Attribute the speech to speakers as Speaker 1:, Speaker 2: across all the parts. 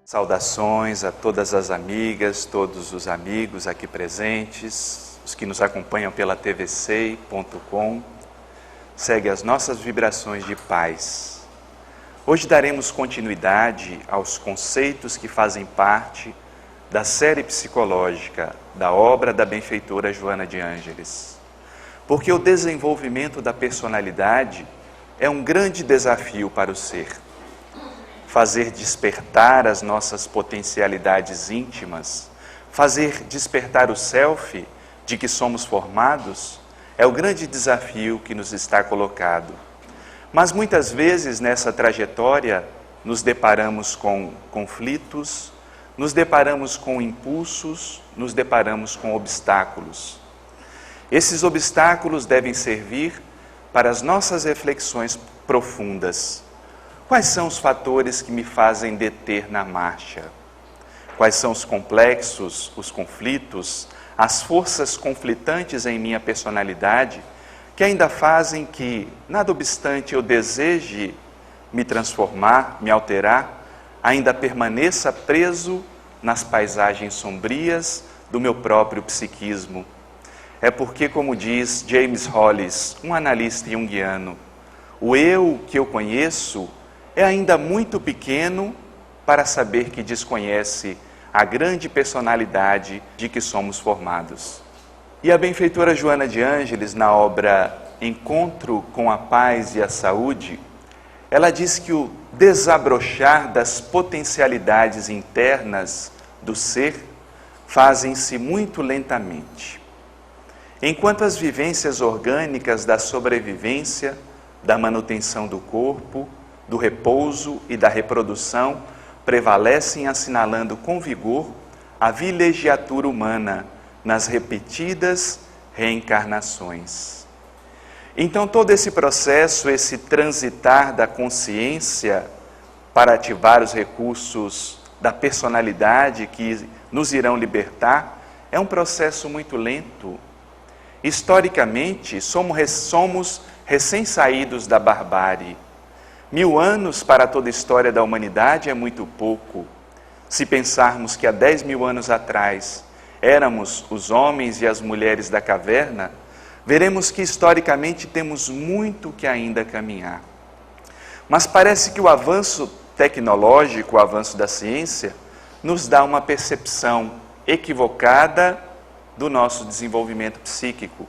Speaker 1: Saudações a todas as amigas, todos os amigos aqui presentes, os que nos acompanham pela tvsei.com. Segue as nossas vibrações de paz. Hoje daremos continuidade aos conceitos que fazem parte da série psicológica da obra da benfeitora Joana de Ângeles. Porque o desenvolvimento da personalidade é um grande desafio para o ser. Fazer despertar as nossas potencialidades íntimas, fazer despertar o self de que somos formados, é o grande desafio que nos está colocado. Mas muitas vezes nessa trajetória nos deparamos com conflitos, nos deparamos com impulsos, nos deparamos com obstáculos. Esses obstáculos devem servir para as nossas reflexões profundas. Quais são os fatores que me fazem deter na marcha? Quais são os complexos, os conflitos, as forças conflitantes em minha personalidade que ainda fazem que, nada obstante eu deseje me transformar, me alterar, ainda permaneça preso nas paisagens sombrias do meu próprio psiquismo? É porque, como diz James Hollis, um analista junguiano, o eu que eu conheço é ainda muito pequeno para saber que desconhece a grande personalidade de que somos formados. E a benfeitora Joana de Ângeles, na obra Encontro com a Paz e a Saúde, ela diz que o desabrochar das potencialidades internas do ser fazem-se muito lentamente. Enquanto as vivências orgânicas da sobrevivência, da manutenção do corpo, do repouso e da reprodução prevalecem assinalando com vigor a vilegiatura humana nas repetidas reencarnações. Então todo esse processo, esse transitar da consciência para ativar os recursos da personalidade que nos irão libertar, é um processo muito lento. Historicamente, somos recém-saídos da barbárie. 1000 anos para toda a história da humanidade é muito pouco. Se pensarmos que há 10.000 anos atrás éramos os homens e as mulheres da caverna, veremos que historicamente temos muito que ainda caminhar. Mas parece que o avanço tecnológico, o avanço da ciência, nos dá uma percepção equivocada do nosso desenvolvimento psíquico.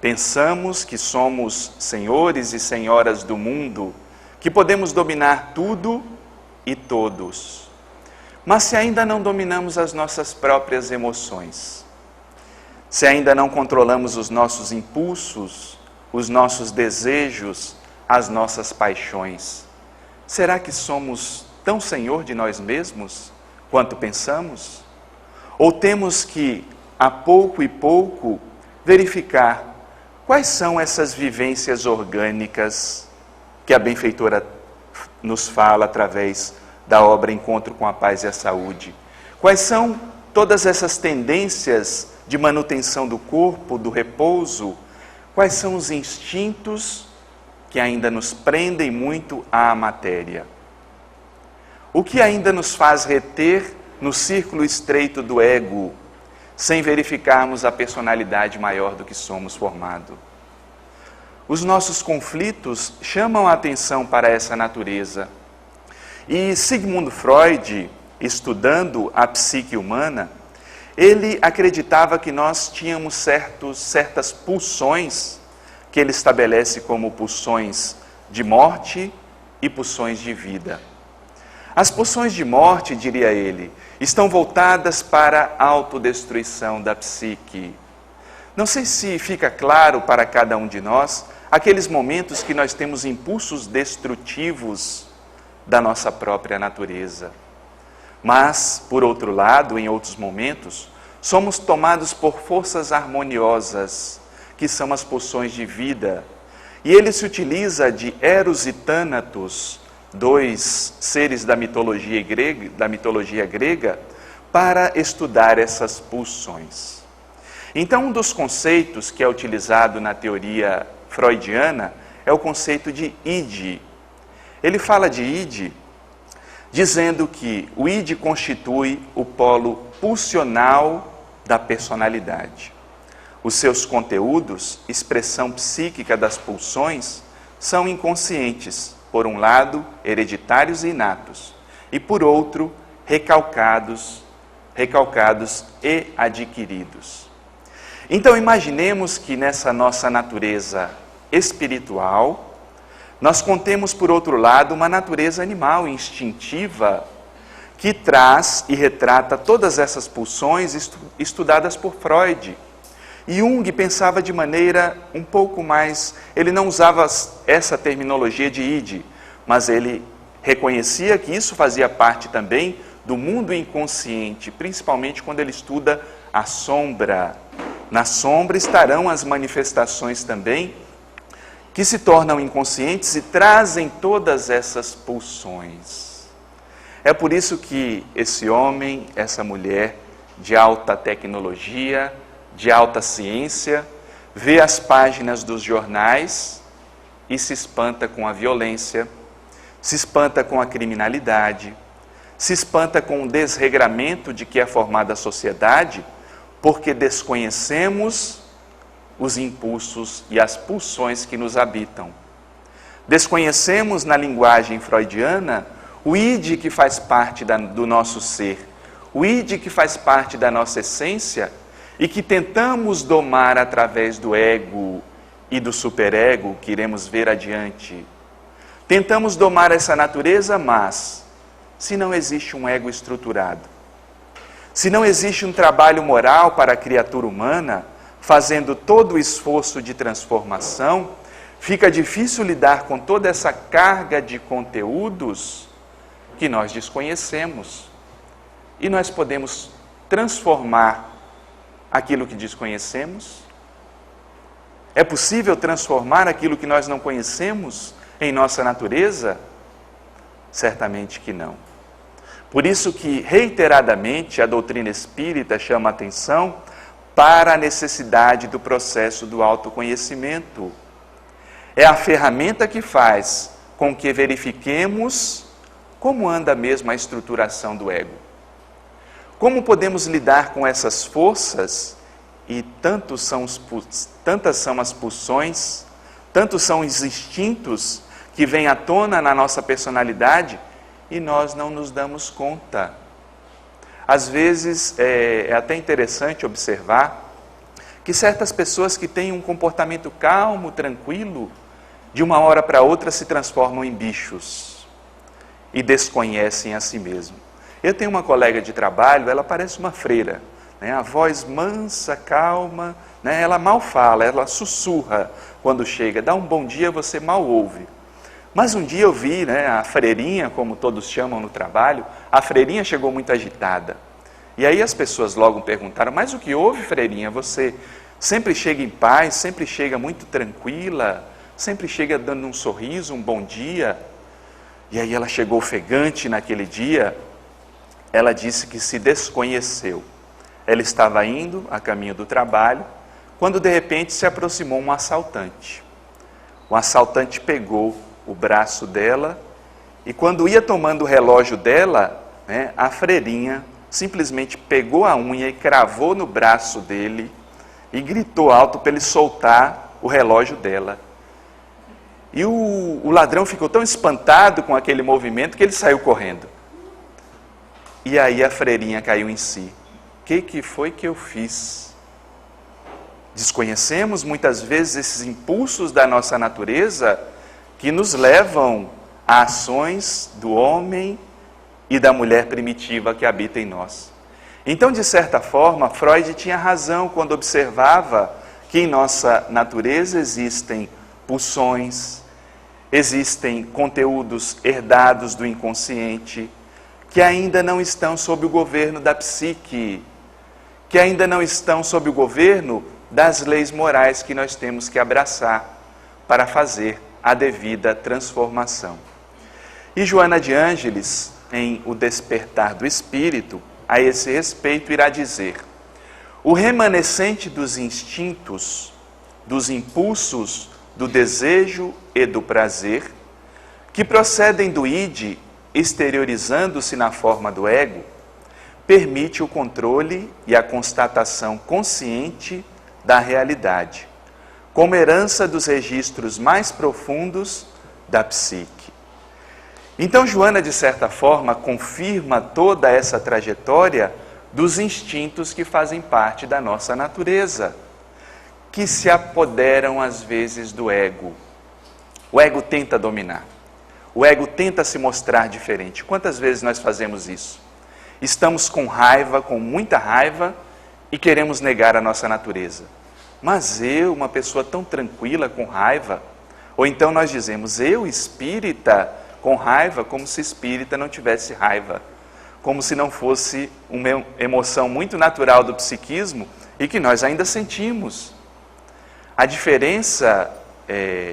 Speaker 1: Pensamos que somos senhores e senhoras do mundo, que podemos dominar tudo e todos. Mas se ainda não dominamos as nossas próprias emoções, se ainda não controlamos os nossos impulsos, os nossos desejos, as nossas paixões, será que somos tão senhor de nós mesmos quanto pensamos? Ou temos que, a pouco e pouco, verificar quais são essas vivências orgânicas que a benfeitora nos fala através da obra Encontro com a Paz e a Saúde? Quais são todas essas tendências de manutenção do corpo, do repouso? Quais são os instintos que ainda nos prendem muito à matéria? O que ainda nos faz reter no círculo estreito do ego, sem verificarmos a personalidade maior do que somos formado? Os nossos conflitos chamam a atenção para essa natureza. E Sigmund Freud, estudando a psique humana, ele acreditava que nós tínhamos certas pulsões, que ele estabelece como pulsões de morte e pulsões de vida. As pulsões de morte, diria ele, estão voltadas para a autodestruição da psique. Não sei se fica claro para cada um de nós aqueles momentos que nós temos impulsos destrutivos da nossa própria natureza. Mas, por outro lado, em outros momentos, somos tomados por forças harmoniosas, que são as pulsões de vida. E ele se utiliza de Eros e Thanatos, 2 seres da mitologia grega, para estudar essas pulsões. Então, um dos conceitos que é utilizado na teoria freudiana é o conceito de id. Ele fala de id dizendo que o id constitui o polo pulsional da personalidade. Os seus conteúdos, expressão psíquica das pulsões, são inconscientes, por um lado, hereditários e inatos, e por outro, recalcados e adquiridos. Então imaginemos que nessa nossa natureza espiritual, nós contemos, por outro lado, uma natureza animal, instintiva, que traz e retrata todas essas pulsões estudadas por Freud. E Jung pensava de maneira um pouco mais... Ele não usava essa terminologia de id, mas ele reconhecia que isso fazia parte também do mundo inconsciente, principalmente quando ele estuda a sombra. Na sombra estarão as manifestações também, que se tornam inconscientes e trazem todas essas pulsões. É por isso que esse homem, essa mulher de alta tecnologia, de alta ciência, vê as páginas dos jornais e se espanta com a violência, se espanta com a criminalidade, se espanta com o desregramento de que é formada a sociedade, porque desconhecemos os impulsos e as pulsões que nos habitam. Desconhecemos na linguagem freudiana o id que faz parte do nosso ser, o id que faz parte da nossa essência e que tentamos domar através do ego e do superego que iremos ver adiante. Tentamos domar essa natureza, mas se não existe um ego estruturado, se não existe um trabalho moral para a criatura humana, fazendo todo o esforço de transformação, fica difícil lidar com toda essa carga de conteúdos que nós desconhecemos. E nós podemos transformar aquilo que desconhecemos? É possível transformar aquilo que nós não conhecemos em nossa natureza? Certamente que não. Por isso que, reiteradamente, a doutrina espírita chama a atenção para a necessidade do processo do autoconhecimento. É a ferramenta que faz com que verifiquemos como anda mesmo a estruturação do ego. Como podemos lidar com essas forças e tantas são as pulsões, tantos são os instintos que vêm à tona na nossa personalidade e nós não nos damos conta. Às vezes é até interessante observar que certas pessoas que têm um comportamento calmo, tranquilo, de uma hora para outra se transformam em bichos e desconhecem a si mesmo. Eu tenho uma colega de trabalho, ela parece uma freira, né? A voz mansa, calma, né? Ela mal fala, ela sussurra quando chega, dá um bom dia, você mal ouve. Mas um dia eu vi, né, a freirinha, como todos chamam no trabalho, a freirinha chegou muito agitada. E aí as pessoas logo perguntaram, mas o que houve, freirinha? Você sempre chega em paz, sempre chega muito tranquila, sempre chega dando um sorriso, um bom dia. E aí ela chegou ofegante naquele dia, ela disse que se desconheceu. Ela estava indo a caminho do trabalho, quando de repente se aproximou um assaltante. O assaltante pegou o braço dela e quando ia tomando o relógio dela, né, a freirinha simplesmente pegou a unha e cravou no braço dele e gritou alto para ele soltar o relógio dela. E o ladrão ficou tão espantado com aquele movimento que ele saiu correndo. E aí a freirinha caiu em si. O que foi que eu fiz? Desconhecemos muitas vezes esses impulsos da nossa natureza que nos levam a ações do homem e da mulher primitiva que habita em nós. Então, de certa forma, Freud tinha razão quando observava que em nossa natureza existem pulsões, existem conteúdos herdados do inconsciente, que ainda não estão sob o governo da psique, que ainda não estão sob o governo das leis morais que nós temos que abraçar para fazer a devida transformação. E Joana de Ângeles, em O Despertar do Espírito, a esse respeito irá dizer: o remanescente dos instintos, dos impulsos, do desejo e do prazer, que procedem do id exteriorizando-se na forma do ego, permite o controle e a constatação consciente da realidade, como herança dos registros mais profundos da psique. Então, Joana, de certa forma, confirma toda essa trajetória dos instintos que fazem parte da nossa natureza, que se apoderam às vezes do ego. O ego tenta dominar. O ego tenta se mostrar diferente. Quantas vezes nós fazemos isso? Estamos com raiva, com muita raiva, e queremos negar a nossa natureza. Mas eu, uma pessoa tão tranquila, com raiva, ou então nós dizemos, eu, espírita, com raiva, como se espírita não tivesse raiva, como se não fosse uma emoção muito natural do psiquismo e que nós ainda sentimos. A diferença,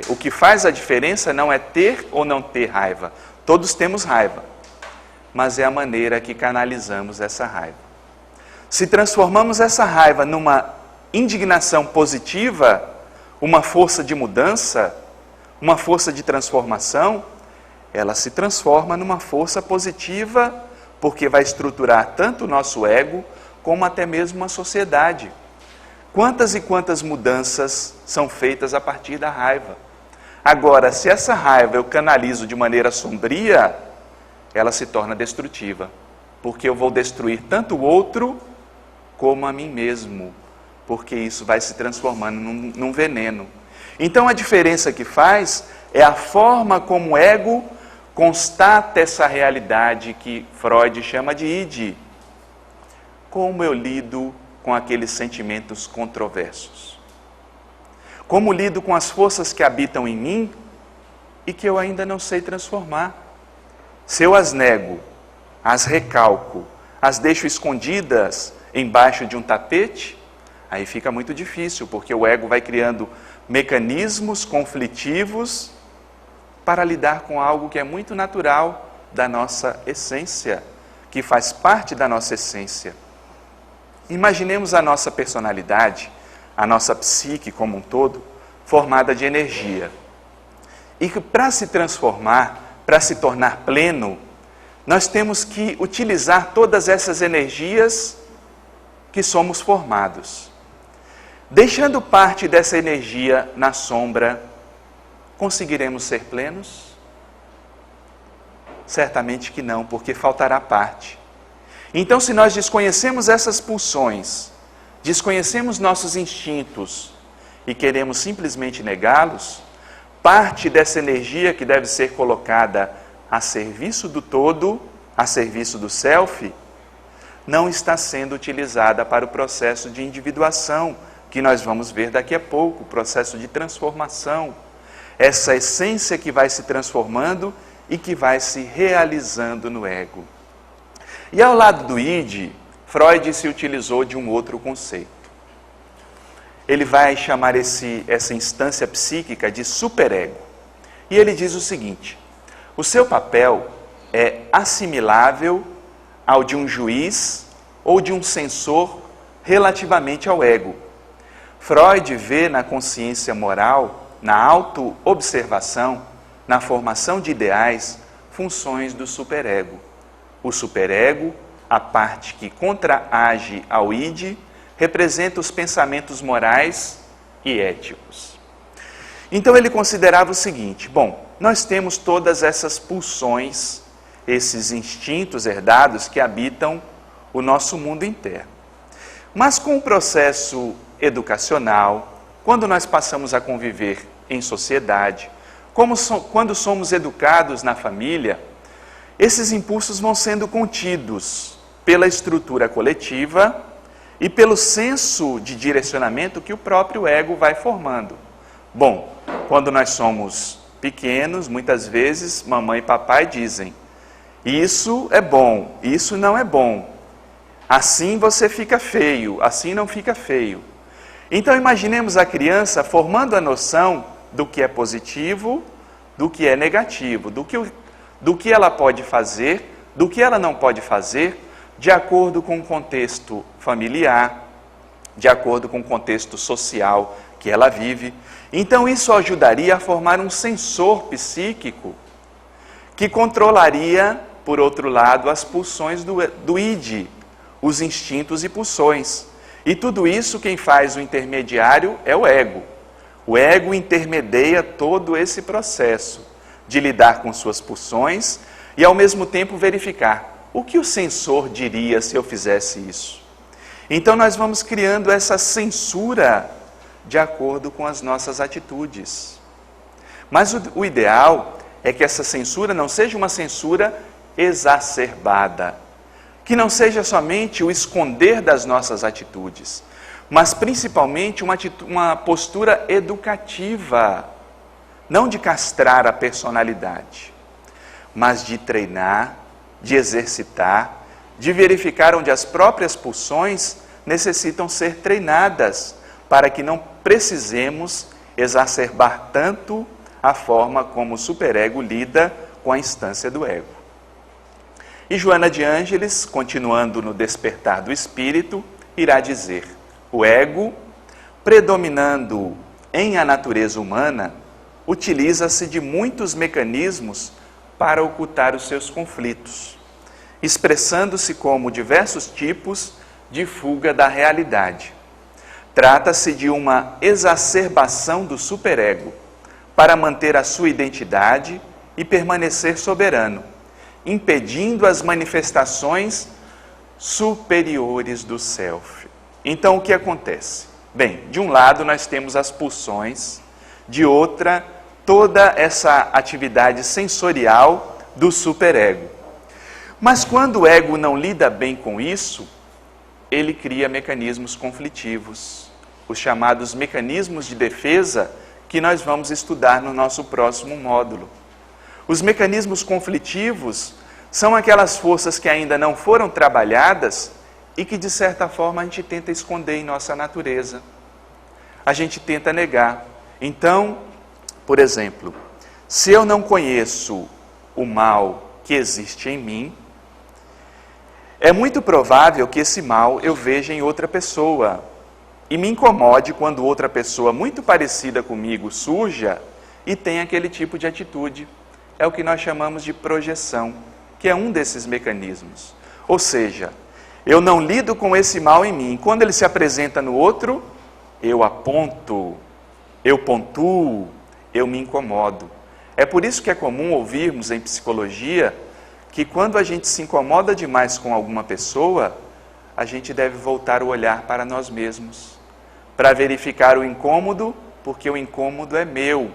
Speaker 1: o que faz a diferença não é ter ou não ter raiva. Todos temos raiva, mas é a maneira que canalizamos essa raiva. Se transformamos essa raiva numa indignação positiva, uma força de mudança, uma força de transformação, ela se transforma numa força positiva, porque vai estruturar tanto o nosso ego, como até mesmo uma sociedade. Quantas e quantas mudanças são feitas a partir da raiva. Agora, se essa raiva eu canalizo de maneira sombria, ela se torna destrutiva, porque eu vou destruir tanto o outro, como a mim mesmo, porque isso vai se transformando num veneno. Então, a diferença que faz é a forma como o ego constata essa realidade que Freud chama de id. Como eu lido com aqueles sentimentos controversos? Como lido com as forças que habitam em mim e que eu ainda não sei transformar? Se eu as nego, as recalco, as deixo escondidas embaixo de um tapete, aí fica muito difícil, porque o ego vai criando mecanismos conflitivos para lidar com algo que é muito natural da nossa essência, que faz parte da nossa essência. Imaginemos a nossa personalidade, a nossa psique como um todo, formada de energia. E que para se transformar, para se tornar pleno, nós temos que utilizar todas essas energias que somos formados. Deixando parte dessa energia na sombra, conseguiremos ser plenos? Certamente que não, porque faltará parte. Então, se nós desconhecemos essas pulsões, desconhecemos nossos instintos e queremos simplesmente negá-los, parte dessa energia que deve ser colocada a serviço do todo, a serviço do self, não está sendo utilizada para o processo de individuação, que nós vamos ver daqui a pouco, o processo de transformação. Essa essência que vai se transformando e que vai se realizando no ego. E ao lado do id, Freud se utilizou de um outro conceito. Ele vai chamar essa instância psíquica de superego. E ele diz o seguinte: o seu papel é assimilável ao de um juiz ou de um censor relativamente ao ego. Freud vê na consciência moral, na auto-observação, na formação de ideais, funções do superego. O superego, a parte que contraage ao id, representa os pensamentos morais e éticos. Então ele considerava o seguinte: bom, nós temos todas essas pulsões, esses instintos herdados que habitam o nosso mundo interno. Mas com o processo educacional, quando nós passamos a conviver em sociedade, quando somos educados na família, esses impulsos vão sendo contidos pela estrutura coletiva e pelo senso de direcionamento que o próprio ego vai formando. Bom, quando nós somos pequenos, muitas vezes mamãe e papai dizem: isso é bom, isso não é bom. Assim você fica feio, assim não fica feio. Então imaginemos a criança formando a noção do que é positivo, do que é negativo, do que ela pode fazer, do que ela não pode fazer, de acordo com o contexto familiar, de acordo com o contexto social que ela vive. Então isso ajudaria a formar um sensor psíquico que controlaria por outro lado, as pulsões do id, os instintos e pulsões. E tudo isso quem faz o intermediário é o ego. O ego intermedia todo esse processo de lidar com suas pulsões e ao mesmo tempo verificar o que o sensor diria se eu fizesse isso. Então nós vamos criando essa censura de acordo com as nossas atitudes. Mas o ideal é que essa censura não seja uma censura exacerbada, que não seja somente o esconder das nossas atitudes, mas principalmente uma postura educativa, não de castrar a personalidade, mas de treinar, de exercitar, de verificar onde as próprias pulsões necessitam ser treinadas, para que não precisemos exacerbar tanto a forma como o superego lida com a instância do ego. E Joana de Ângeles, continuando no despertar do espírito, irá dizer: o ego, predominando em a natureza humana, utiliza-se de muitos mecanismos para ocultar os seus conflitos, expressando-se como diversos tipos de fuga da realidade. Trata-se de uma exacerbação do superego para manter a sua identidade e permanecer soberano, impedindo as manifestações superiores do self. Então, o que acontece? Bem, de um lado nós temos as pulsões, de outra, toda essa atividade sensorial do superego. Mas quando o ego não lida bem com isso, ele cria mecanismos conflitivos, os chamados mecanismos de defesa, que nós vamos estudar no nosso próximo módulo. Os mecanismos conflitivos são aquelas forças que ainda não foram trabalhadas e que, de certa forma, a gente tenta esconder em nossa natureza. A gente tenta negar. Então, por exemplo, se eu não conheço o mal que existe em mim, é muito provável que esse mal eu veja em outra pessoa e me incomode quando outra pessoa muito parecida comigo surja e tem aquele tipo de atitude. É o que nós chamamos de projeção, que é um desses mecanismos. Ou seja, eu não lido com esse mal em mim. Quando ele se apresenta no outro, eu aponto, eu pontuo, eu me incomodo. É por isso que é comum ouvirmos em psicologia que quando a gente se incomoda demais com alguma pessoa, a gente deve voltar o olhar para nós mesmos, para verificar o incômodo, porque o incômodo é meu.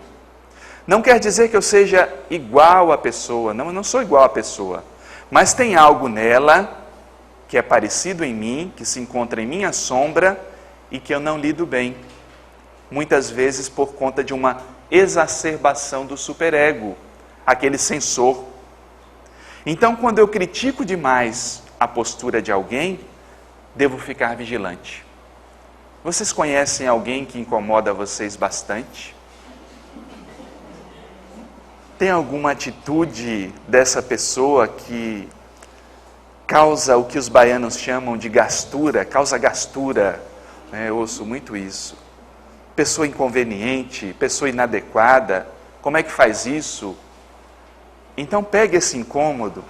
Speaker 1: Não quer dizer que eu seja igual à pessoa, não, eu não sou igual à pessoa, mas tem algo nela que é parecido em mim, que se encontra em minha sombra e que eu não lido bem. Muitas vezes por conta de uma exacerbação do superego, aquele sensor. Então, quando eu critico demais a postura de alguém, devo ficar vigilante. Vocês conhecem alguém que incomoda vocês bastante? Tem alguma atitude dessa pessoa que causa o que os baianos chamam de gastura, causa gastura? Eu ouço muito isso. Pessoa inconveniente, pessoa inadequada, como é que faz isso? Então pegue esse incômodo,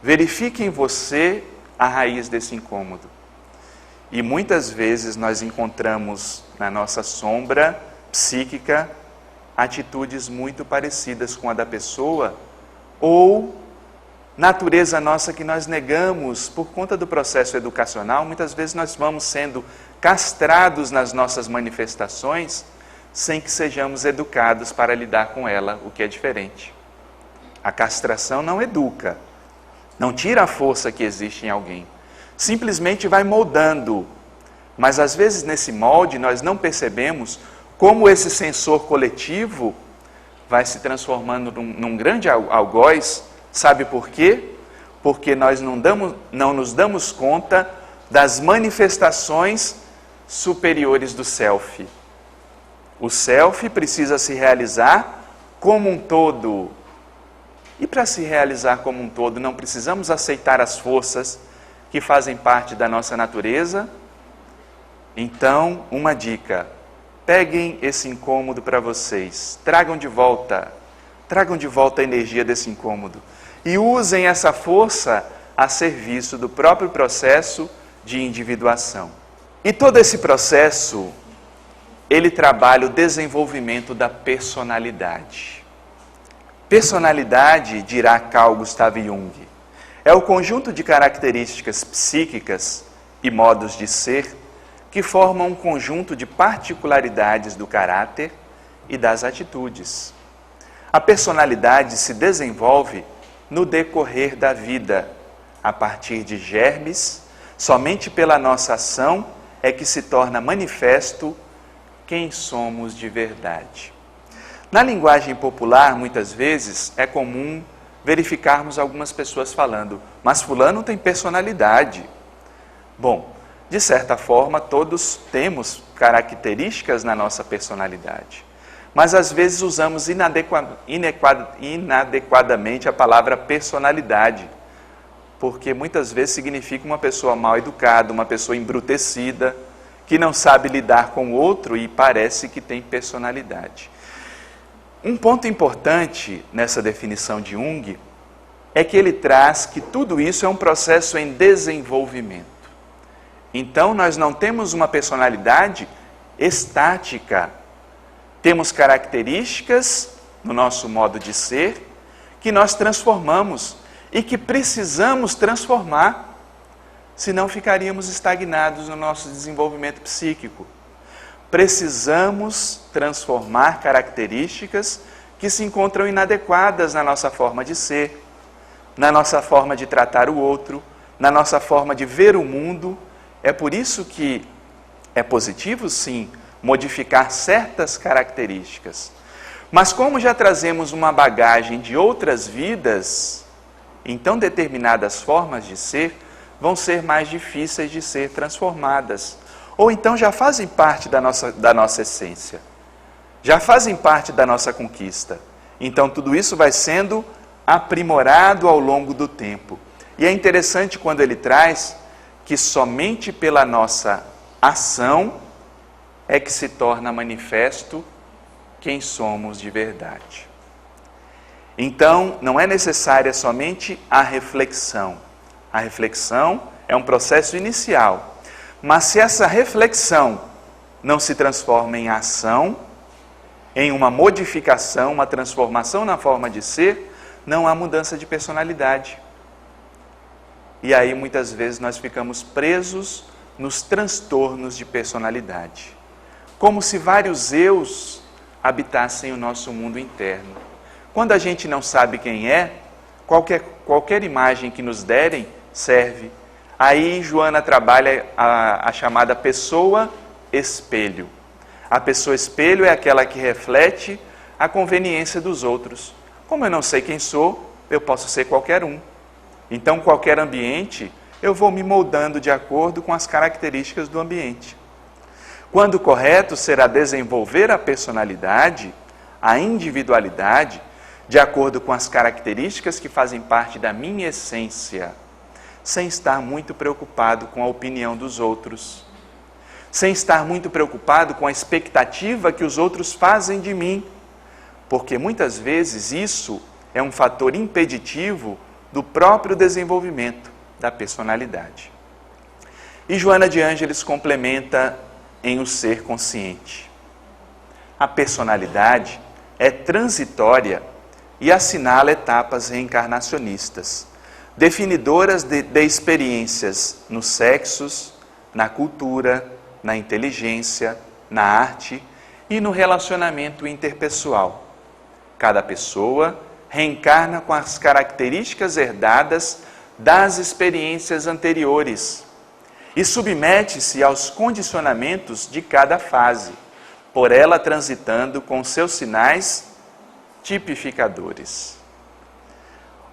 Speaker 1: verifique em você a raiz desse incômodo. E muitas vezes nós encontramos na nossa sombra psíquica atitudes muito parecidas com a da pessoa, ou natureza nossa que nós negamos por conta do processo educacional. Muitas vezes nós vamos sendo castrados nas nossas manifestações sem que sejamos educados para lidar com ela, o que é diferente. A castração não educa, não tira a força que existe em alguém, simplesmente vai moldando. Mas às vezes nesse molde nós não percebemos como esse sensor coletivo vai se transformando num grande algoz. Sabe por quê? Porque nós não nos damos conta das manifestações superiores do self. O self precisa se realizar como um todo. E para se realizar como um todo, não precisamos aceitar as forças que fazem parte da nossa natureza? Então, uma dica: peguem esse incômodo para vocês, tragam de volta a energia desse incômodo. e usem essa força a serviço do próprio processo de individuação. E todo esse processo, ele trabalha o desenvolvimento da personalidade. Personalidade, dirá Carl Gustav Jung, é o conjunto de características psíquicas e modos de ser que formam um conjunto de particularidades do caráter e das atitudes. A personalidade se desenvolve no decorrer da vida, a partir de germes. Somente pela nossa ação é que se torna manifesto quem somos de verdade. Na linguagem popular, muitas vezes, é comum verificarmos algumas pessoas falando, mas fulano tem personalidade. Bom, de certa forma, todos temos características na nossa personalidade. Mas às vezes usamos inadequadamente a palavra personalidade, porque muitas vezes significa uma pessoa mal educada, uma pessoa embrutecida, que não sabe lidar com o outro e parece que tem personalidade. Um ponto importante nessa definição de Jung é que ele traz que tudo isso é um processo em desenvolvimento. Então, nós não temos uma personalidade estática. Temos características no nosso modo de ser que nós transformamos e que precisamos transformar, senão ficaríamos estagnados no nosso desenvolvimento psíquico. Precisamos transformar características que se encontram inadequadas na nossa forma de ser, na nossa forma de tratar o outro, na nossa forma de ver o mundo. É por isso que é positivo, sim, modificar certas características. Mas como já trazemos uma bagagem de outras vidas, então determinadas formas de ser vão ser mais difíceis de ser transformadas. Ou então já fazem parte da nossa essência. Já fazem parte da nossa conquista. Então tudo isso vai sendo aprimorado ao longo do tempo. E é interessante quando ele traz que somente pela nossa ação é que se torna manifesto quem somos de verdade. Então, não é necessária somente a reflexão. A reflexão é um processo inicial. Mas se essa reflexão não se transforma em ação, em uma modificação, uma transformação na forma de ser, não há mudança de personalidade. E aí, muitas vezes, nós ficamos presos nos transtornos de personalidade. Como se vários eus habitassem o nosso mundo interno. Quando a gente não sabe quem é, qualquer imagem que nos derem serve. Aí Joana trabalha a chamada pessoa espelho. A pessoa espelho é aquela que reflete a conveniência dos outros. Como eu não sei quem sou, eu posso ser qualquer um. Então, qualquer ambiente, eu vou me moldando de acordo com as características do ambiente. Quando o correto será desenvolver a personalidade, a individualidade, de acordo com as características que fazem parte da minha essência, sem estar muito preocupado com a opinião dos outros, sem estar muito preocupado com a expectativa que os outros fazem de mim, porque muitas vezes isso é um fator impeditivo do próprio desenvolvimento da personalidade. E Joana de Ângeles complementa em o ser consciente. A personalidade é transitória e assinala etapas reencarnacionistas, definidoras de experiências nos sexos, na cultura, na inteligência, na arte e no relacionamento interpessoal. Cada pessoa reencarna com as características herdadas das experiências anteriores e submete-se aos condicionamentos de cada fase, por ela transitando com seus sinais tipificadores.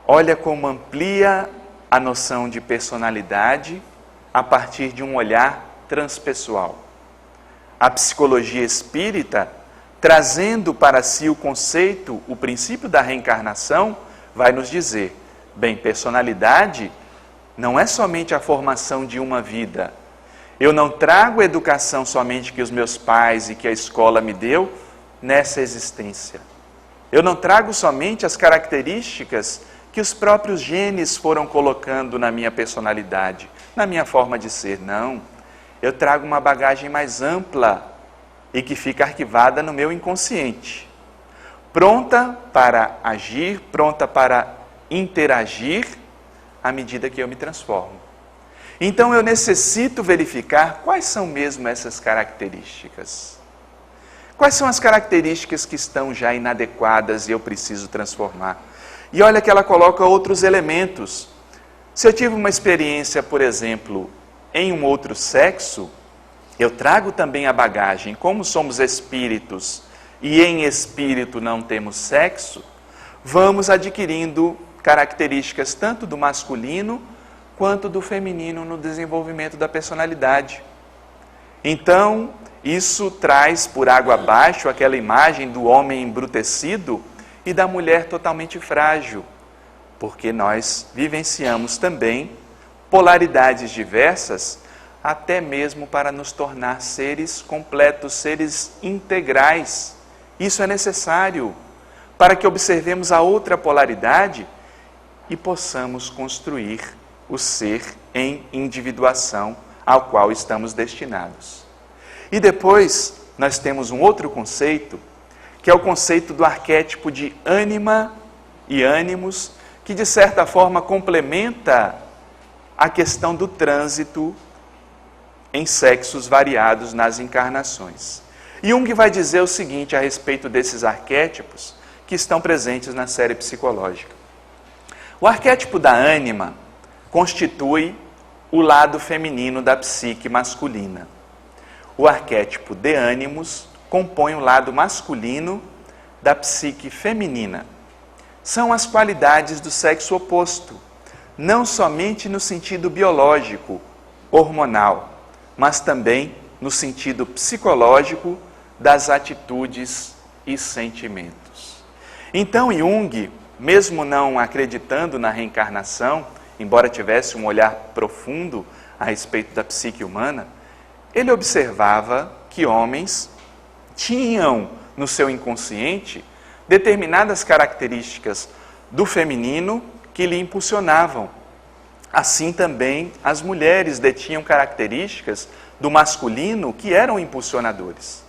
Speaker 1: Olha como amplia a noção de personalidade a partir de um olhar transpessoal. A psicologia espírita, trazendo para si o conceito, o princípio da reencarnação, vai nos dizer, bem, personalidade não é somente a formação de uma vida. Eu não trago a educação somente que os meus pais e que a escola me deu nessa existência. Eu não trago somente as características que os próprios genes foram colocando na minha personalidade, na minha forma de ser. Não, eu trago uma bagagem mais ampla e que fica arquivada no meu inconsciente, pronta para agir, pronta para interagir à medida que eu me transformo. Então eu necessito verificar quais são mesmo essas características. Quais são as características que estão já inadequadas e eu preciso transformar? E olha que ela coloca outros elementos. Se eu tive uma experiência, por exemplo, em um outro sexo, eu trago também a bagagem. Como somos espíritos e em espírito não temos sexo, vamos adquirindo características tanto do masculino quanto do feminino no desenvolvimento da personalidade. Então, isso traz por água abaixo aquela imagem do homem embrutecido e da mulher totalmente frágil, porque nós vivenciamos também polaridades diversas, até mesmo para nos tornar seres completos, seres integrais. Isso é necessário para que observemos a outra polaridade e possamos construir o ser em individuação ao qual estamos destinados. E depois nós temos um outro conceito, que é o conceito do arquétipo de ânima e ânimos, que de certa forma complementa a questão do trânsito em sexos variados nas encarnações. Jung vai dizer o seguinte a respeito desses arquétipos que estão presentes na série psicológica. O arquétipo da ânima constitui o lado feminino da psique masculina. O arquétipo de ânimos compõe o lado masculino da psique feminina. São as qualidades do sexo oposto, não somente no sentido biológico, hormonal, mas também no sentido psicológico das atitudes e sentimentos. Então Jung, mesmo não acreditando na reencarnação, embora tivesse um olhar profundo a respeito da psique humana, ele observava que homens tinham no seu inconsciente determinadas características do feminino que lhe impulsionavam. Assim também as mulheres detinham características do masculino que eram impulsionadores.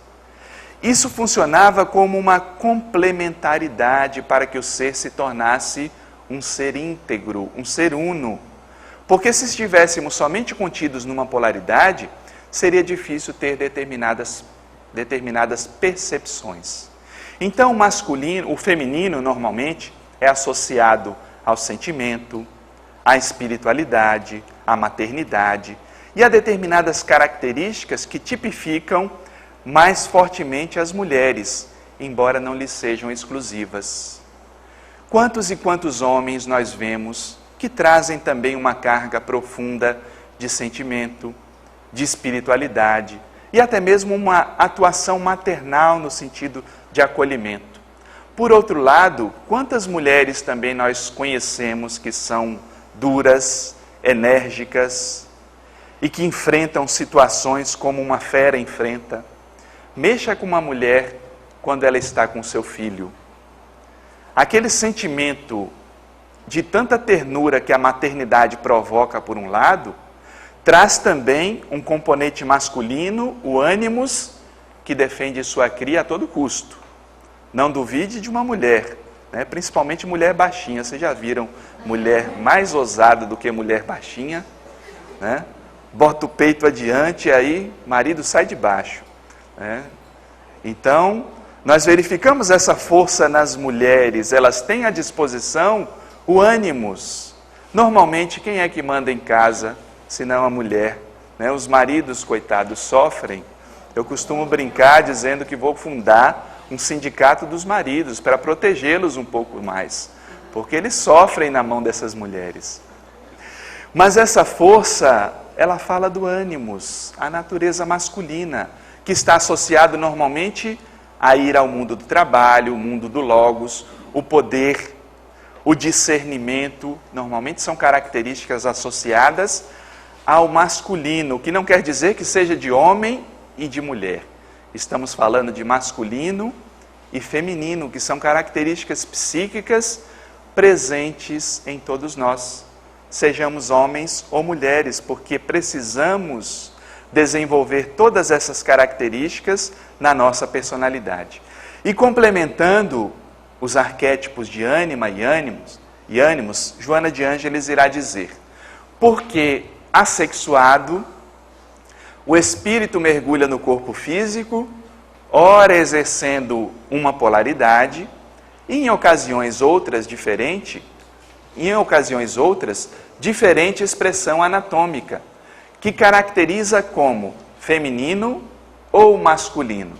Speaker 1: Isso funcionava como uma complementaridade para que o ser se tornasse um ser íntegro, um ser uno. Porque se estivéssemos somente contidos numa polaridade, seria difícil ter determinadas percepções. Então o feminino normalmente é associado ao sentimento, à espiritualidade, à maternidade e a determinadas características que tipificam mais fortemente as mulheres, embora não lhes sejam exclusivas. Quantos e quantos homens nós vemos que trazem também uma carga profunda de sentimento, de espiritualidade e até mesmo uma atuação maternal no sentido de acolhimento. Por outro lado, quantas mulheres também nós conhecemos que são duras, enérgicas e que enfrentam situações como uma fera enfrenta. Mexa com uma mulher quando ela está com seu filho. Aquele sentimento de tanta ternura que a maternidade provoca por um lado, traz também um componente masculino, o ânimos, que defende sua cria a todo custo. Não duvide de uma mulher, né? Principalmente mulher baixinha. Vocês já viram mulher mais ousada do que mulher baixinha? Né? Bota o peito adiante e aí marido sai de baixo. Né? Então, nós verificamos essa força nas mulheres, elas têm à disposição o ânimos. Normalmente, quem é que manda em casa, se não a mulher? Né? Os maridos, coitados, sofrem. Eu costumo brincar dizendo que vou fundar um sindicato dos maridos para protegê-los um pouco mais, porque eles sofrem na mão dessas mulheres. Mas essa força, ela fala do ânimos, a natureza masculina, que está associado normalmente a ir ao mundo do trabalho, o mundo do logos, o poder, o discernimento, normalmente são características associadas ao masculino, que não quer dizer que seja de homem e de mulher. Estamos falando de masculino e feminino, que são características psíquicas presentes em todos nós, sejamos homens ou mulheres, porque precisamos desenvolver todas essas características na nossa personalidade. E complementando os arquétipos de ânima e ânimos, Joana de Ângeles irá dizer: porque assexuado, o espírito mergulha no corpo físico, ora exercendo uma polaridade, e em ocasiões outras diferente expressão anatômica, que caracteriza como feminino ou masculino.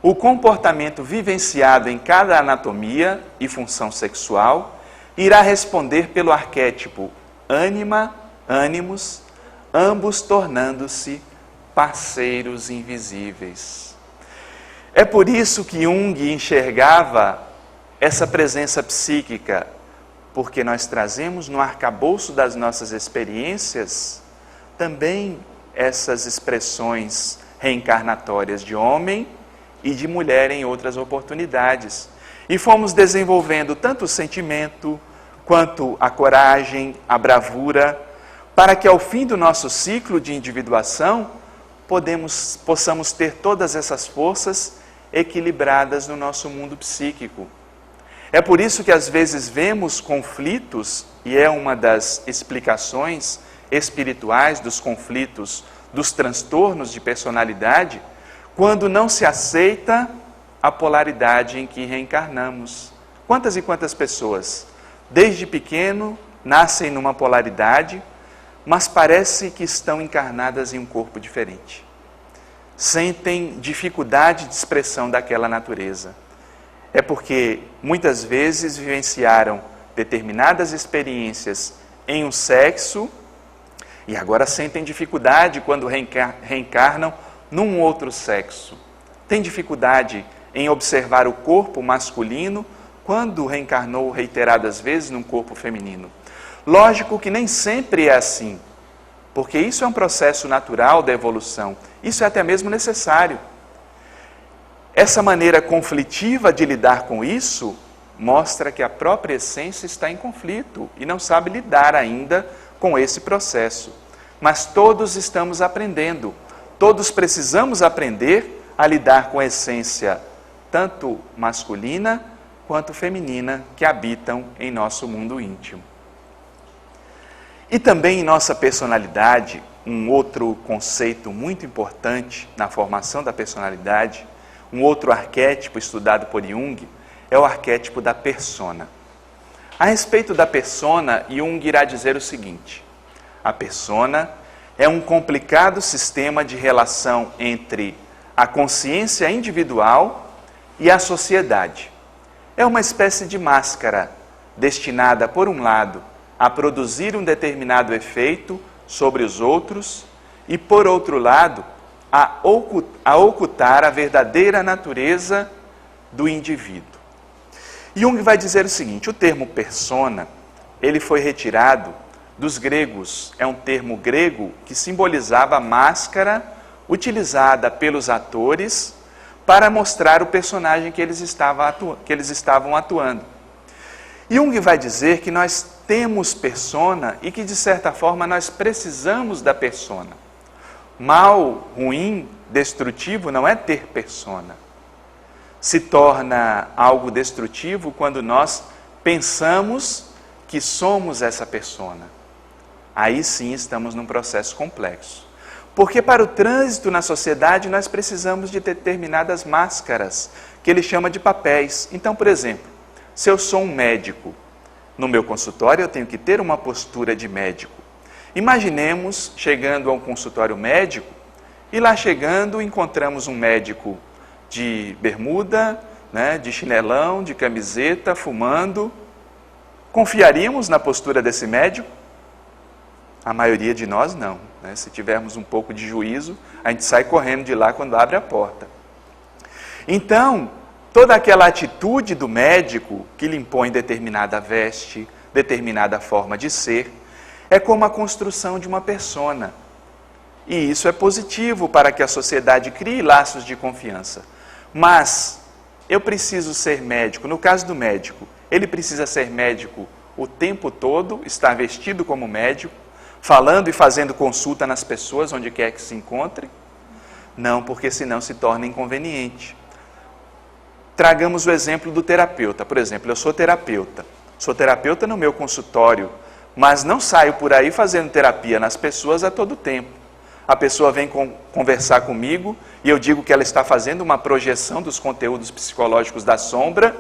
Speaker 1: O comportamento vivenciado em cada anatomia e função sexual irá responder pelo arquétipo ânima, ânimos, ambos tornando-se parceiros invisíveis. É por isso que Jung enxergava essa presença psíquica, porque nós trazemos no arcabouço das nossas experiências também essas expressões reencarnatórias de homem e de mulher em outras oportunidades. E fomos desenvolvendo tanto o sentimento, quanto a coragem, a bravura, para que ao fim do nosso ciclo de individuação, possamos ter todas essas forças equilibradas no nosso mundo psíquico. É por isso que às vezes vemos conflitos, e é uma das explicações espirituais dos conflitos, dos transtornos de personalidade, quando não se aceita a polaridade em que reencarnamos. Quantas e quantas pessoas, desde pequeno, nascem numa polaridade, mas parece que estão encarnadas em um corpo diferente. Sentem dificuldade de expressão daquela natureza. É porque muitas vezes vivenciaram determinadas experiências em um sexo e agora sentem dificuldade quando reencarnam num outro sexo. Tem dificuldade em observar o corpo masculino quando reencarnou reiteradas vezes num corpo feminino. Lógico que nem sempre é assim, porque isso é um processo natural da evolução, isso é até mesmo necessário. Essa maneira conflitiva de lidar com isso mostra que a própria essência está em conflito e não sabe lidar ainda com esse processo. Mas todos estamos aprendendo, todos precisamos aprender a lidar com a essência tanto masculina quanto feminina que habitam em nosso mundo íntimo. E também em nossa personalidade, um outro conceito muito importante na formação da personalidade, um outro arquétipo estudado por Jung, é o arquétipo da persona. A respeito da persona, Jung irá dizer o seguinte: a persona é um complicado sistema de relação entre a consciência individual e a sociedade. É uma espécie de máscara, destinada, por um lado, a produzir um determinado efeito sobre os outros e, por outro lado, a ocultar a verdadeira natureza do indivíduo. Jung vai dizer o seguinte: o termo persona, ele foi retirado dos gregos, é um termo grego que simbolizava a máscara utilizada pelos atores para mostrar o personagem que eles estavam atuando. Jung vai dizer que nós temos persona e que, de certa forma, nós precisamos da persona. Mal, ruim, destrutivo não é ter persona. Se torna algo destrutivo quando nós pensamos que somos essa persona. Aí sim estamos num processo complexo. Porque para o trânsito na sociedade nós precisamos de determinadas máscaras, que ele chama de papéis. Então, por exemplo, se eu sou um médico, no meu consultório eu tenho que ter uma postura de médico. Imaginemos chegando a um consultório médico e lá chegando encontramos um médico de bermuda, de chinelão, de camiseta, fumando. Confiaríamos na postura desse médico? A maioria de nós não. Se tivermos um pouco de juízo, a gente sai correndo de lá quando abre a porta. Então, toda aquela atitude do médico que lhe impõe determinada veste, determinada forma de ser, é como a construção de uma persona. E isso é positivo para que a sociedade crie laços de confiança. Mas eu preciso ser médico. No caso do médico, Ele precisa ser médico o tempo todo, estar vestido como médico, falando e fazendo consulta nas pessoas, onde quer que se encontre? Não, porque senão se torna inconveniente. Tragamos o exemplo do terapeuta. Por exemplo, eu sou terapeuta no meu consultório, mas não saio por aí fazendo terapia nas pessoas a todo tempo. A pessoa vem conversar comigo e eu digo que ela está fazendo uma projeção dos conteúdos psicológicos da sombra,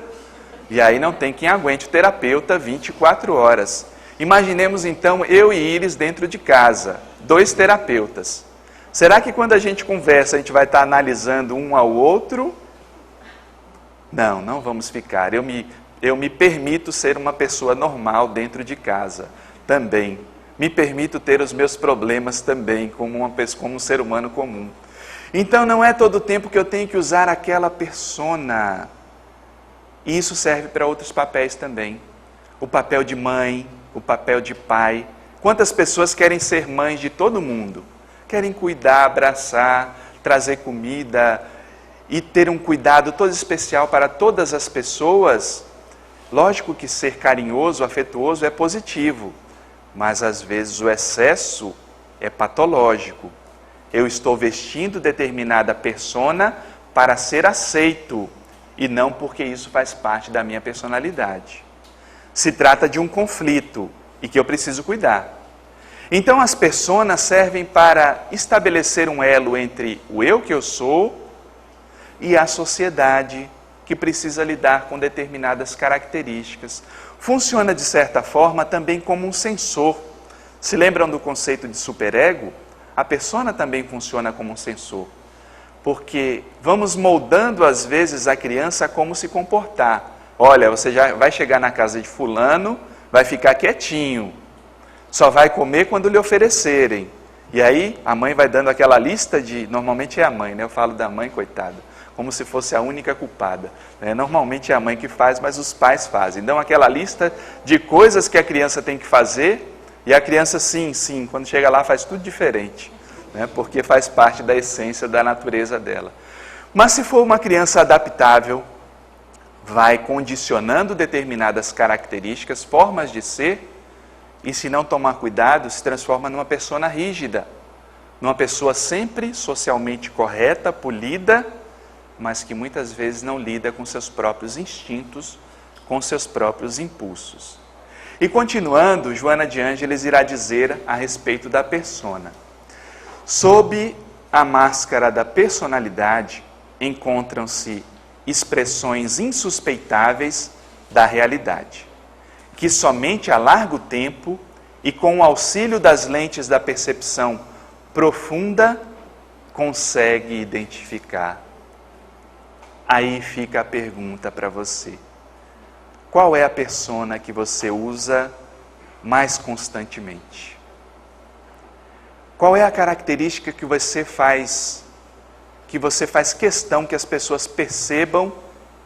Speaker 1: e aí não tem quem aguente o terapeuta 24 horas. Imaginemos então eu e Iris dentro de casa, 2 terapeutas. Será que quando a gente conversa a gente vai estar analisando um ao outro? Não, não vamos ficar. Eu me permito ser uma pessoa normal dentro de casa também. Me permito ter os meus problemas também, como um ser humano comum. Então não é todo o tempo que eu tenho que usar aquela persona. E isso serve para outros papéis também. O papel de mãe, o papel de pai. Quantas pessoas querem ser mães de todo mundo? Querem cuidar, abraçar, trazer comida e ter um cuidado todo especial para todas as pessoas. Lógico que ser carinhoso, afetuoso é positivo, mas às vezes o excesso é patológico. Eu estou vestindo determinada persona para ser aceito e não porque isso faz parte da minha personalidade. Se trata de um conflito e que eu preciso cuidar. Então as personas servem para estabelecer um elo entre o eu que eu sou e a sociedade que precisa lidar com determinadas características. Funciona de certa forma também como um sensor. Se lembram do conceito de superego? A persona também funciona como um sensor. Porque vamos moldando às vezes a criança a como se comportar. Olha, você já vai chegar na casa de fulano, vai ficar quietinho. Só vai comer quando lhe oferecerem. E aí a mãe vai dando aquela lista de... Normalmente é a mãe, né? Eu falo da mãe, coitada, como se fosse a única culpada. Normalmente é a mãe que faz, mas os pais fazem. Dão aquela lista de coisas que a criança tem que fazer, e a criança sim, quando chega lá faz tudo diferente, porque faz parte da essência da natureza dela. Mas se for uma criança adaptável, vai condicionando determinadas características, formas de ser, e se não tomar cuidado, se transforma numa persona rígida, numa pessoa sempre socialmente correta, polida, mas que muitas vezes não lida com seus próprios instintos, com seus próprios impulsos. E continuando, Joana de Ângeles irá dizer a respeito da persona. Sob a máscara da personalidade encontram-se expressões insuspeitáveis da realidade, que somente a largo tempo e com o auxílio das lentes da percepção profunda consegue identificar. Aí fica a pergunta para você. Qual é a persona que você usa mais constantemente? Qual é a característica que você faz questão que as pessoas percebam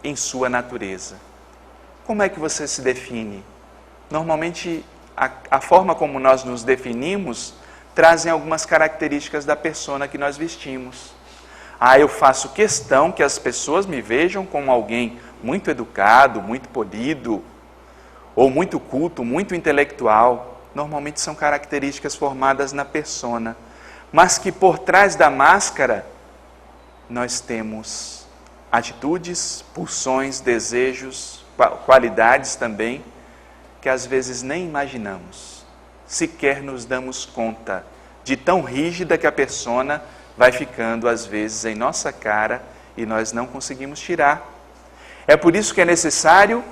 Speaker 1: em sua natureza? Como é que você se define? Normalmente, a forma como nós nos definimos trazem algumas características da persona que nós vestimos. Eu faço questão que as pessoas me vejam como alguém muito educado, muito polido, ou muito culto, muito intelectual. Normalmente são características formadas na persona, mas que por trás da máscara nós temos atitudes, pulsões, desejos, qualidades também, que às vezes nem imaginamos. Sequer nos damos conta de tão rígida que a persona vai ficando às vezes em nossa cara e nós não conseguimos tirar. É por isso que é necessário,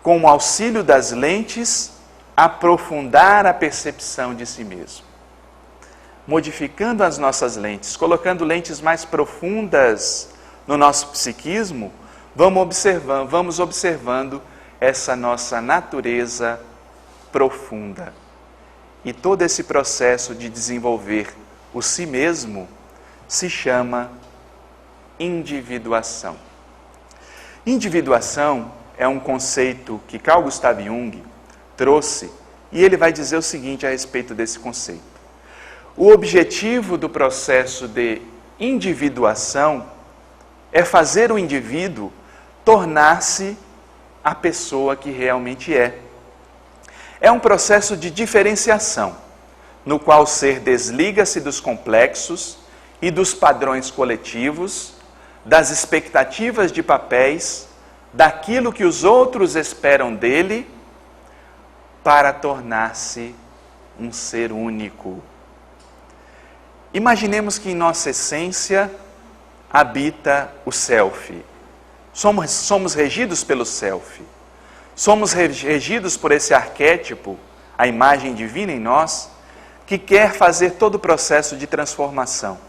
Speaker 1: com o auxílio das lentes, aprofundar a percepção de si mesmo. Modificando as nossas lentes, colocando lentes mais profundas no nosso psiquismo, vamos observando essa nossa natureza profunda. E todo esse processo de desenvolver o si mesmo se chama individuação. Individuação é um conceito que Carl Gustav Jung trouxe, e ele vai dizer o seguinte a respeito desse conceito. O objetivo do processo de individuação é fazer o indivíduo tornar-se a pessoa que realmente é. É um processo de diferenciação, no qual o ser desliga-se dos complexos e dos padrões coletivos, das expectativas de papéis, daquilo que os outros esperam dele, para tornar-se um ser único. Imaginemos que em nossa essência habita o self. Somos regidos pelo self. Somos regidos por esse arquétipo, a imagem divina em nós, que quer fazer todo o processo de transformação.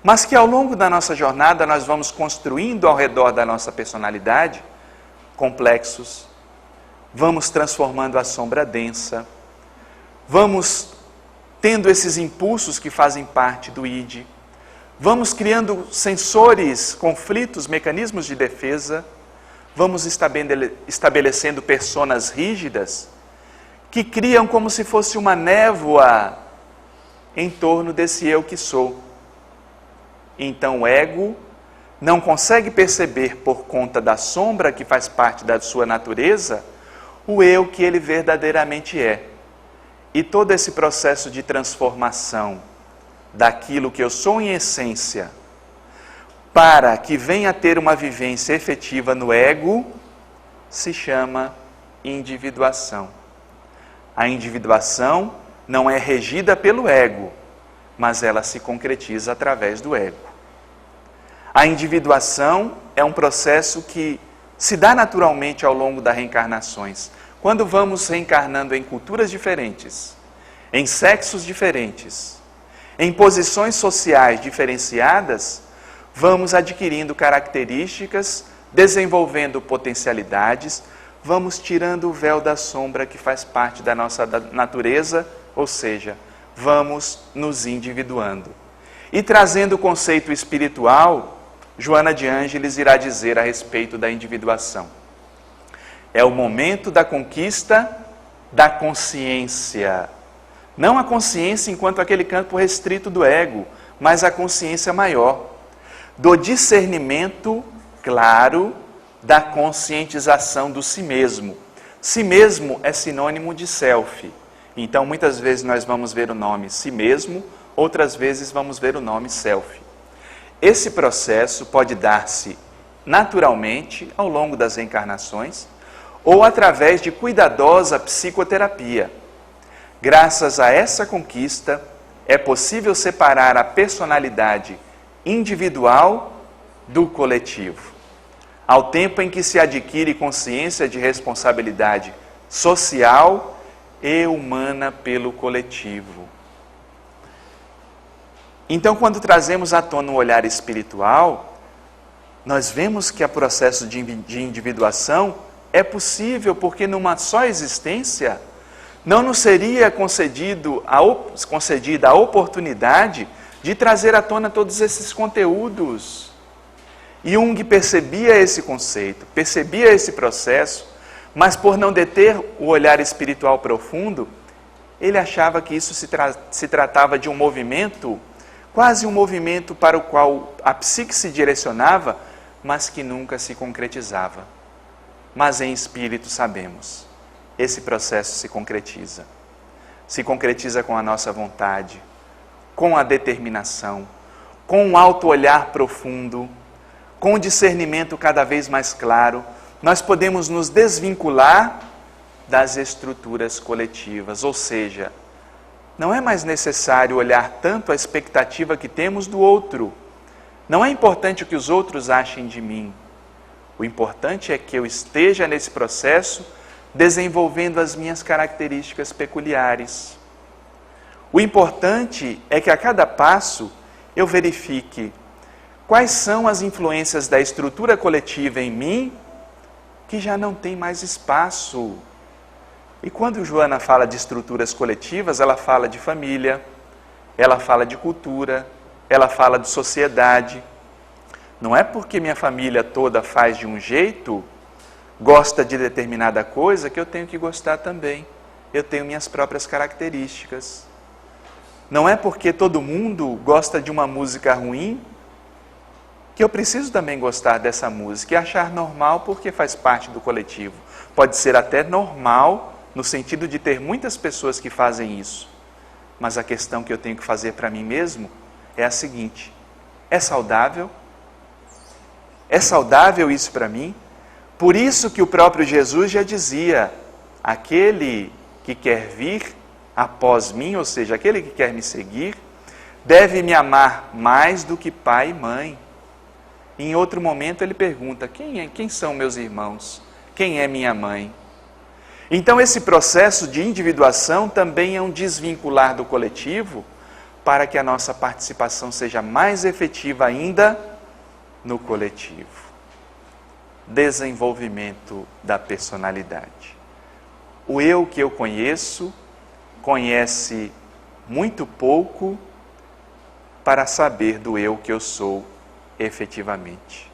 Speaker 1: Mas que ao longo da nossa jornada nós vamos construindo ao redor da nossa personalidade complexos, vamos transformando a sombra densa, vamos tendo esses impulsos que fazem parte do id, vamos criando sensores, conflitos, mecanismos de defesa, vamos estabelecendo personas rígidas que criam como se fosse uma névoa em torno desse eu que sou. Então o ego não consegue perceber, por conta da sombra que faz parte da sua natureza, o eu que ele verdadeiramente é. E todo esse processo de transformação daquilo que eu sou em essência, para que venha a ter uma vivência efetiva no ego, se chama individuação. A individuação não é regida pelo ego, mas ela se concretiza através do ego. A individuação é um processo que se dá naturalmente ao longo das reencarnações. Quando vamos reencarnando em culturas diferentes, em sexos diferentes, em posições sociais diferenciadas, vamos adquirindo características, desenvolvendo potencialidades, vamos tirando o véu da sombra que faz parte da nossa natureza, ou seja, vamos nos individuando. E trazendo o conceito espiritual, Joana de Ângeles irá dizer a respeito da individuação. É o momento da conquista da consciência. Não a consciência enquanto aquele campo restrito do ego, mas a consciência maior. Do discernimento claro da conscientização do si mesmo. Si mesmo é sinônimo de self. Então, muitas vezes nós vamos ver o nome si mesmo, outras vezes vamos ver o nome self. Esse processo pode dar-se naturalmente ao longo das reencarnações ou através de cuidadosa psicoterapia. Graças a essa conquista, é possível separar a personalidade individual do coletivo. Ao tempo em que se adquire consciência de responsabilidade social e humana pelo coletivo. Então, quando trazemos à tona o olhar espiritual, nós vemos que o processo de individuação é possível porque numa só existência não nos seria concedida a oportunidade de trazer à tona todos esses conteúdos. Jung percebia esse conceito, percebia esse processo, mas por não deter o olhar espiritual profundo, ele achava que isso se tratava de um movimento, quase um movimento para o qual a psique se direcionava, mas que nunca se concretizava. Mas em espírito sabemos, esse processo se concretiza. Se concretiza com a nossa vontade, com a determinação, com um auto-olhar profundo, com o discernimento cada vez mais claro, nós podemos nos desvincular das estruturas coletivas, ou seja, não é mais necessário olhar tanto a expectativa que temos do outro. Não é importante o que os outros achem de mim. O importante é que eu esteja nesse processo desenvolvendo as minhas características peculiares. O importante é que a cada passo eu verifique quais são as influências da estrutura coletiva em mim que já não tem mais espaço. E quando Joana fala de estruturas coletivas, ela fala de família, ela fala de cultura, ela fala de sociedade. Não é porque minha família toda faz de um jeito, gosta de determinada coisa, que eu tenho que gostar também. Eu tenho minhas próprias características. Não é porque todo mundo gosta de uma música ruim, que eu preciso também gostar dessa música e achar normal porque faz parte do coletivo. Pode ser até normal no sentido de ter muitas pessoas que fazem isso. Mas a questão que eu tenho que fazer para mim mesmo é a seguinte: é saudável? É saudável isso para mim? Por isso que o próprio Jesus já dizia: aquele que quer vir após mim, ou seja, aquele que quer me seguir, deve me amar mais do que pai e mãe. Em outro momento ele pergunta: quem são meus irmãos? Quem é minha mãe? Então esse processo de individuação também é um desvincular do coletivo para que a nossa participação seja mais efetiva ainda no coletivo. Desenvolvimento da personalidade. O eu que eu conheço, conhece muito pouco para saber do eu que eu sou efetivamente.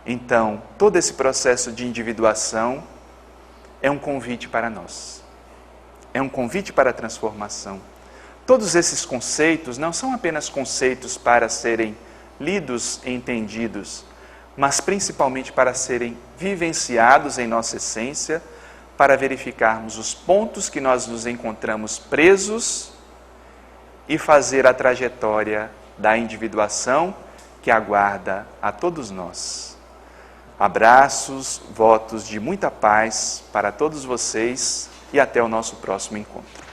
Speaker 1: Então, todo esse processo de individuação é um convite para nós. É um convite para a transformação. Todos esses conceitos não são apenas conceitos para serem lidos e entendidos, mas principalmente para serem vivenciados em nossa essência, para verificarmos os pontos que nós nos encontramos presos e fazer a trajetória da individuação que aguarda a todos nós. Abraços, votos de muita paz para todos vocês e até o nosso próximo encontro.